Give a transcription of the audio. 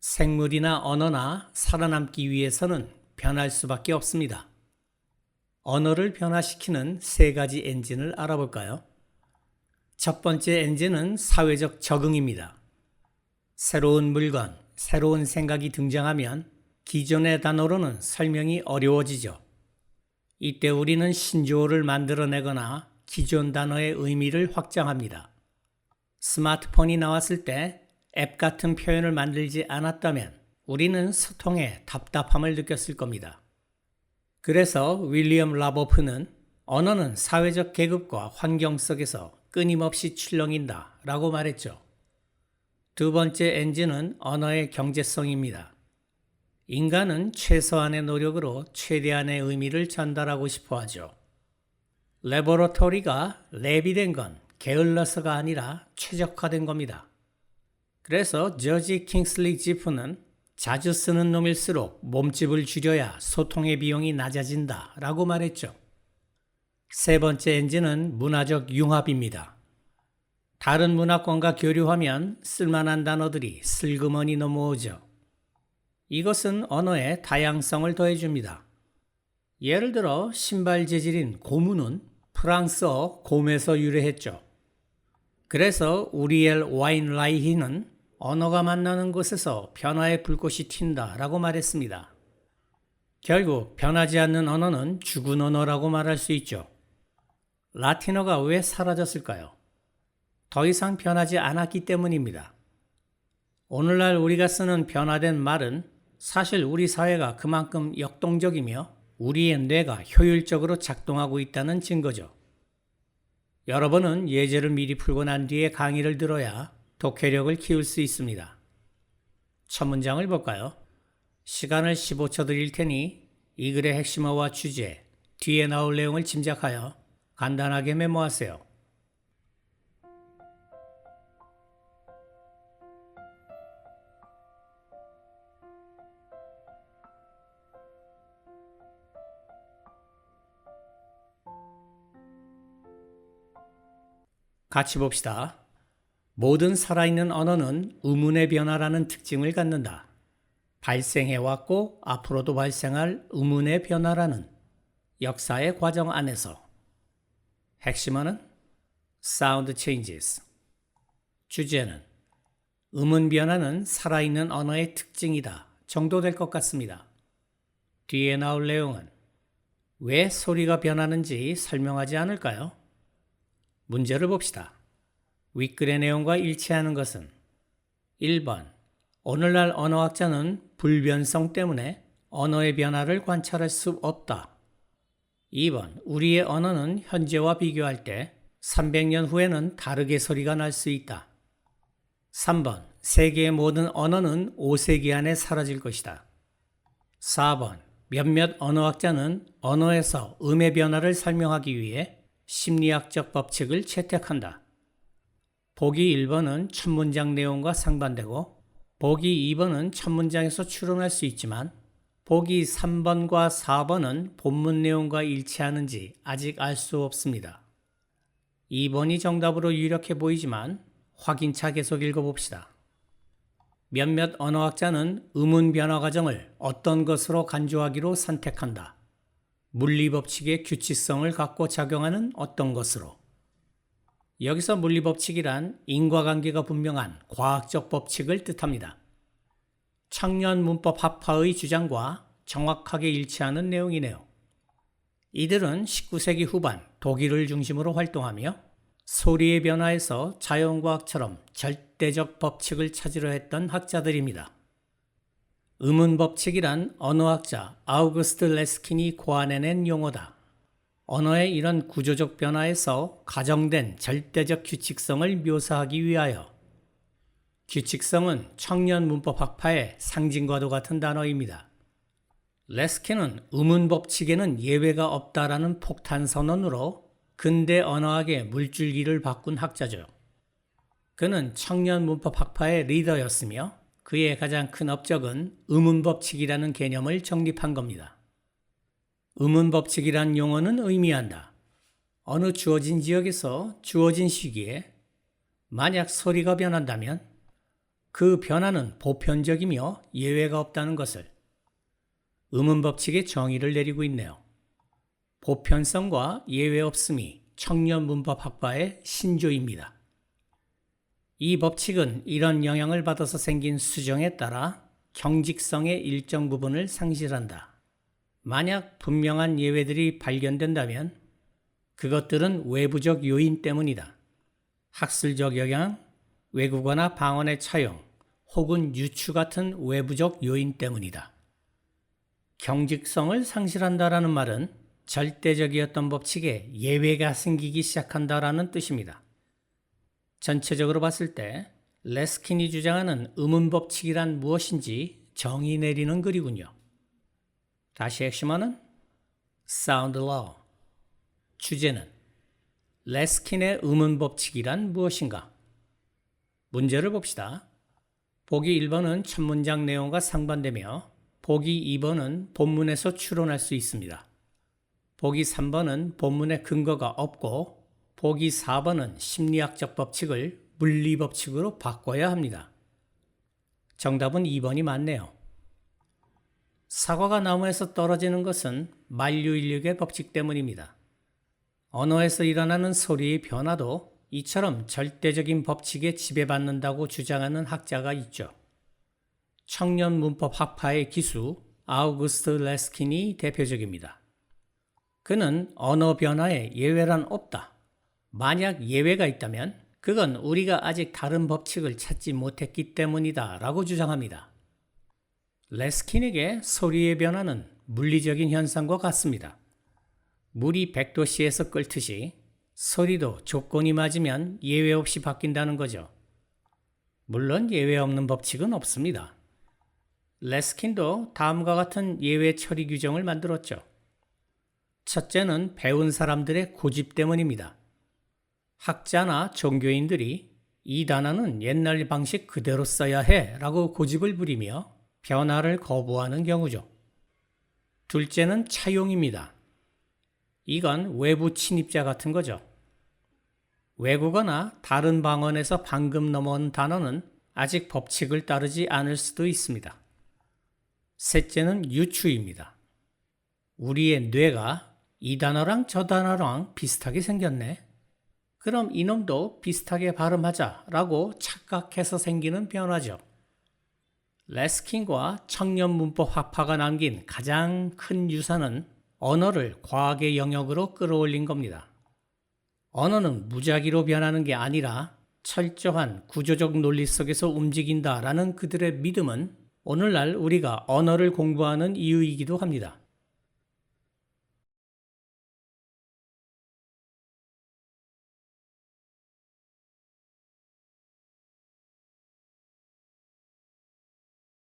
생물이나 언어나 살아남기 위해서는 변할 수밖에 없습니다. 언어를 변화시키는 세 가지 엔진을 알아볼까요? 첫 번째 엔진은 사회적 적응입니다. 새로운 물건, 새로운 생각이 등장하면 기존의 단어로는 설명이 어려워지죠. 이때 우리는 신조어를 만들어내거나 기존 단어의 의미를 확장합니다. 스마트폰이 나왔을 때 앱 같은 표현을 만들지 않았다면 우리는 소통에 답답함을 느꼈을 겁니다. 그래서 윌리엄 라버프는 언어는 사회적 계급과 환경 속에서 끊임없이 출렁인다 라고 말했죠. 두 번째 엔진은 언어의 경제성입니다. 인간은 최소한의 노력으로 최대한의 의미를 전달하고 싶어 하죠. 레버러토리가 랩이 된 건 게을러서가 아니라 최적화된 겁니다. 그래서 저지 킹슬리 지프는 자주 쓰는 놈일수록 몸집을 줄여야 소통의 비용이 낮아진다 라고 말했죠. 세 번째 엔진은 문화적 융합입니다. 다른 문화권과 교류하면 쓸만한 단어들이 슬그머니 넘어오죠. 이것은 언어에 다양성을 더해줍니다. 예를 들어 신발 재질인 고무는 프랑스어 곰에서 유래했죠. 그래서 우리엘 와인라이히는 언어가 만나는 곳에서 변화의 불꽃이 튄다 라고 말했습니다. 결국 변하지 않는 언어는 죽은 언어라고 말할 수 있죠. 라틴어가 왜 사라졌을까요? 더 이상 변하지 않았기 때문입니다. 오늘날 우리가 쓰는 변화된 말은 사실 우리 사회가 그만큼 역동적이며 우리의 뇌가 효율적으로 작동하고 있다는 증거죠. 여러분은 예제를 미리 풀고 난 뒤에 강의를 들어야 독해력을 키울 수 있습니다. 첫 문장을 볼까요? 시간을 15초 드릴 테니 이 글의 핵심어와 주제, 뒤에 나올 내용을 짐작하여 간단하게 메모하세요. 같이 봅시다. 모든 살아있는 언어는 의문의 변화라는 특징을 갖는다. 발생해왔고 앞으로도 발생할 의문의 변화라는 역사의 과정 안에서. 핵심어는 Sound Changes. 주제는 의문 변화는 살아있는 언어의 특징이다 정도 될 것 같습니다. 뒤에 나올 내용은 왜 소리가 변하는지 설명하지 않을까요? 문제를 봅시다. 윗글의 내용과 일치하는 것은 1번, 오늘날 언어학자는 불변성 때문에 언어의 변화를 관찰할 수 없다. 2번, 우리의 언어는 현재와 비교할 때 300년 후에는 다르게 소리가 날 수 있다. 3번, 세계의 모든 언어는 5세기 안에 사라질 것이다. 4번, 몇몇 언어학자는 언어에서 음의 변화를 설명하기 위해 심리학적 법칙을 채택한다. 보기 1번은 첫 문장 내용과 상반되고 보기 2번은 첫 문장에서 추론할 수 있지만 보기 3번과 4번은 본문 내용과 일치하는지 아직 알 수 없습니다. 2번이 정답으로 유력해 보이지만 확인차 계속 읽어봅시다. 몇몇 언어학자는 의문 변화 과정을 어떤 것으로 간주하기로 선택한다. 물리법칙의 규칙성을 갖고 작용하는 어떤 것으로. 여기서 물리법칙이란 인과관계가 분명한 과학적 법칙을 뜻합니다. 청년 문법 학파의 주장과 정확하게 일치하는 내용이네요. 이들은 19세기 후반 독일을 중심으로 활동하며 소리의 변화에서 자연과학처럼 절대적 법칙을 찾으려 했던 학자들입니다. 의문법칙이란 언어학자 아우구스트 레스킨이 고안해낸 용어다. 언어의 이런 구조적 변화에서 가정된 절대적 규칙성을 묘사하기 위하여. 규칙성은 청년 문법 학파의 상징과도 같은 단어입니다. 레스킨은 의문법칙에는 예외가 없다라는 폭탄 선언으로 근대 언어학의 물줄기를 바꾼 학자죠. 그는 청년 문법 학파의 리더였으며 그의 가장 큰 업적은 의문법칙이라는 개념을 정립한 겁니다. 의문법칙이란 용어는 의미한다. 어느 주어진 지역에서 주어진 시기에 만약 소리가 변한다면 그 변화는 보편적이며 예외가 없다는 것을. 음운법칙의 정의를 내리고 있네요. 보편성과 예외 없음이 청년 문법 학파의 신조입니다. 이 법칙은 이런 영향을 받아서 생긴 수정에 따라 경직성의 일정 부분을 상실한다. 만약 분명한 예외들이 발견된다면 그것들은 외부적 요인 때문이다. 학술적 영향, 외국어나 방언의 차용, 혹은 유추 같은 외부적 요인 때문이다. 경직성을 상실한다라는 말은 절대적이었던 법칙에 예외가 생기기 시작한다라는 뜻입니다. 전체적으로 봤을 때 레스킨이 주장하는 음운법칙이란 무엇인지 정의 내리는 글이군요. 다시 핵심어는 Sound Law. 주제는 레스킨의 음운법칙이란 무엇인가? 문제를 봅시다. 보기 1번은 첫 문장 내용과 상반되며 보기 2번은 본문에서 추론할 수 있습니다. 보기 3번은 본문에 근거가 없고 보기 4번은 심리학적 법칙을 물리법칙으로 바꿔야 합니다. 정답은 2번이 맞네요. 사과가 나무에서 떨어지는 것은 만류인력의 법칙 때문입니다. 언어에서 일어나는 소리의 변화도 이처럼 절대적인 법칙에 지배받는다고 주장하는 학자가 있죠. 청년 문법 학파의 기수 아우구스트 레스킨이 대표적입니다. 그는 언어 변화에 예외란 없다. 만약 예외가 있다면 그건 우리가 아직 다른 법칙을 찾지 못했기 때문이다 라고 주장합니다. 레스킨에게 소리의 변화는 물리적인 현상과 같습니다. 물이 100도씨에서 끓듯이 소리도 조건이 맞으면 예외 없이 바뀐다는 거죠. 물론 예외 없는 법칙은 없습니다. 레스킨도 다음과 같은 예외 처리 규정을 만들었죠. 첫째는 배운 사람들의 고집 때문입니다. 학자나 종교인들이 이 단어는 옛날 방식 그대로 써야 해 라고 고집을 부리며 변화를 거부하는 경우죠. 둘째는 차용입니다. 이건 외부 침입자 같은 거죠. 외국어나 다른 방언에서 방금 넘어온 단어는 아직 법칙을 따르지 않을 수도 있습니다. 셋째는 유추입니다. 우리의 뇌가 이 단어랑 저 단어랑 비슷하게 생겼네. 그럼 이놈도 비슷하게 발음하자라고 착각해서 생기는 변화죠. 레스킨과 청년 문법 학파가 남긴 가장 큰 유산은 언어를 과학의 영역으로 끌어올린 겁니다. 언어는 무작위로 변하는 게 아니라 철저한 구조적 논리 속에서 움직인다라는 그들의 믿음은 오늘날 우리가 언어를 공부하는 이유이기도 합니다.